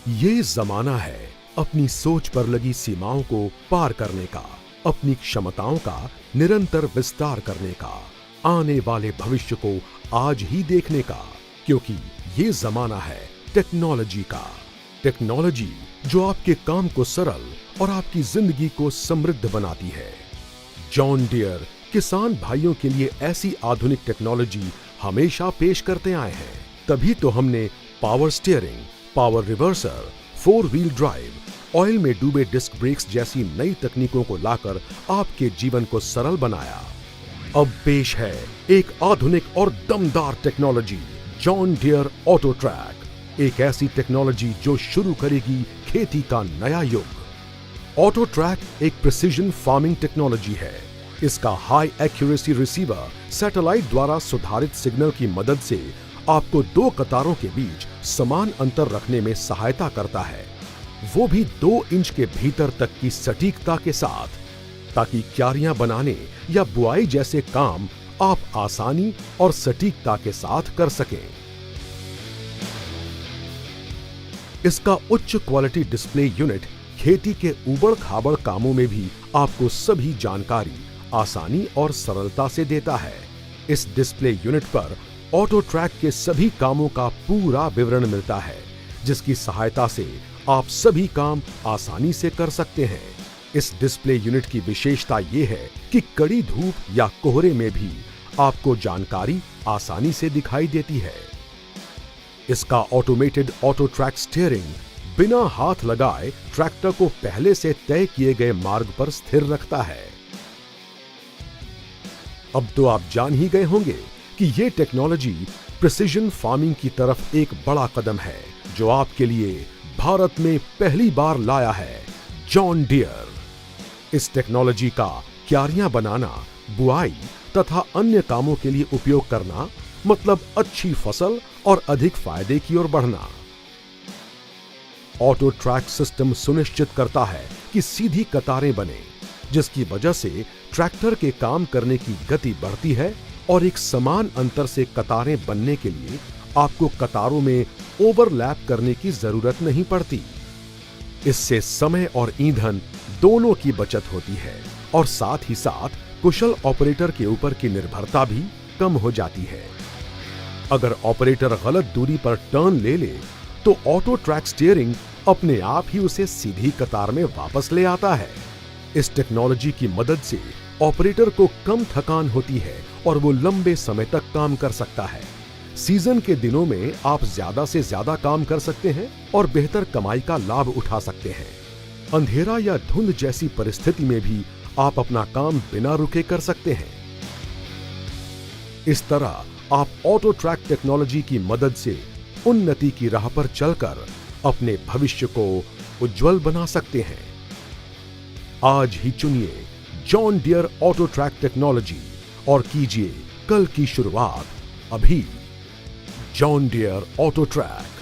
ये जमाना है अपनी सोच पर लगी सीमाओं को पार करने का, अपनी क्षमताओं का निरंतर विस्तार करने का, आने वाले भविष्य को आज ही देखने का, क्योंकि ये जमाना है टेक्नोलॉजी का। टेक्नोलॉजी जो आपके काम को सरल और आपकी जिंदगी को समृद्ध बनाती है। जॉन डियर किसान भाइयों के लिए ऐसी आधुनिक टेक्नोलॉजी हमेशा पेश करते आए हैं। तभी तो हमने power steering, power reverser, 4 wheel drive, oil में डूबे डिस्क ब्रेक्स जैसी नई तकनीकों को लाकर आपके जीवन को सरल बनाया। अब पेश है एक आधुनिक और दमदार technology, John Deere auto track. एक ऐसी टेक्नोलॉजी जो शुरू करेगी खेती का नया युग। ऑटो ट्रैक एक प्रिसीजन फार्मिंग टेक्नोलॉजी है। इसका हाई एक्यूरेसी रिसीवर सैटेलाइट द्वारा सुधारित सिग्नल की मदद से आपको 2 कतारों के बीच समान अंतर रखने में सहायता करता है, वो भी 2 इंच के भीतर तक की सटीकता के साथ, ताकि क्यारियां बनाने या बुआई जैसे काम आप आसानी और सटीकता के साथ कर सकें। इसका उच्च क्वालिटी डिस्प्ले यूनिट खेती के उबड़-खाबड़ कामों में भी आपको सभी जानकारी आसानी और सरलता से देता है। इस डिस्प्ले यूनिट पर ऑटो ट्रैक के सभी कामों का पूरा विवरण मिलता है, जिसकी सहायता से आप सभी काम आसानी से कर सकते हैं। इस डिस्प्ले यूनिट की विशेषता यह है कि कड़ी धूप या कोहरे में भी आपको जानकारी आसानी से दिखाई देती है। इसका ऑटोमेटेड ऑटो ट्रैक स्टीयरिंग बिना हाथ लगाए ट्रैक्टर को पहले से तय किए गए मार्ग पर स्थिर रखता है। अब तो आप जान ही गए होंगे कि ये टेक्नोलॉजी प्रिसीजन फार्मिंग की तरफ एक बड़ा कदम है, जो आपके लिए भारत में पहली बार लाया है जॉन डियर। इस टेक्नोलॉजी का क्यारियां बनाना, बुआई तथा अन्य कामों के लिए उपयोग करना मतलब अच्छी फसल और अधिक फायदे की ओर बढ़ना। ऑटो ट्रैक सिस्टम सुनिश्चित करता है कि सीधी कतारें बने, जिसकी वजह से ट्रैक्टर के काम करने की गति बढ़ती है और एक समान अंतर से कतारें बनने के लिए आपको कतारों में ओवरलैप करने की जरूरत नहीं पड़ती। इससे समय और ईंधन दोनों की बचत होती है और साथ ही साथ कुशल ऑपरेटर के ऊपर की निर्भरता भी कम हो जाती है। अगर ऑपरेटर गलत दूरी पर टर्न ले ले तो ऑटो ट्रैक स्टीयरिंग अपने आप ही उसे सीधी कतार में वापस ले आता है। इस टेक्नोलॉजी की मदद से ऑपरेटर को कम थकान होती है और वो लंबे समय तक काम कर सकता है। सीजन के दिनों में आप ज्यादा से ज्यादा काम कर सकते हैं और बेहतर कमाई का लाभ उठा सकते हैं। अंधेरा या धुंध जैसी परिस्थिति में भी आप अपना काम बिना रुके कर सकते हैं। इस तरह आप ऑटो ट्रैक टेक्नोलॉजी की मदद से उन्नति की राह पर चलकर अपने भविष्य को उज्जवल बना सकते हैं। आज ही चुनिए John Deere auto track technology और कीजिए कल की शुरुआत अभी। John Deere auto track.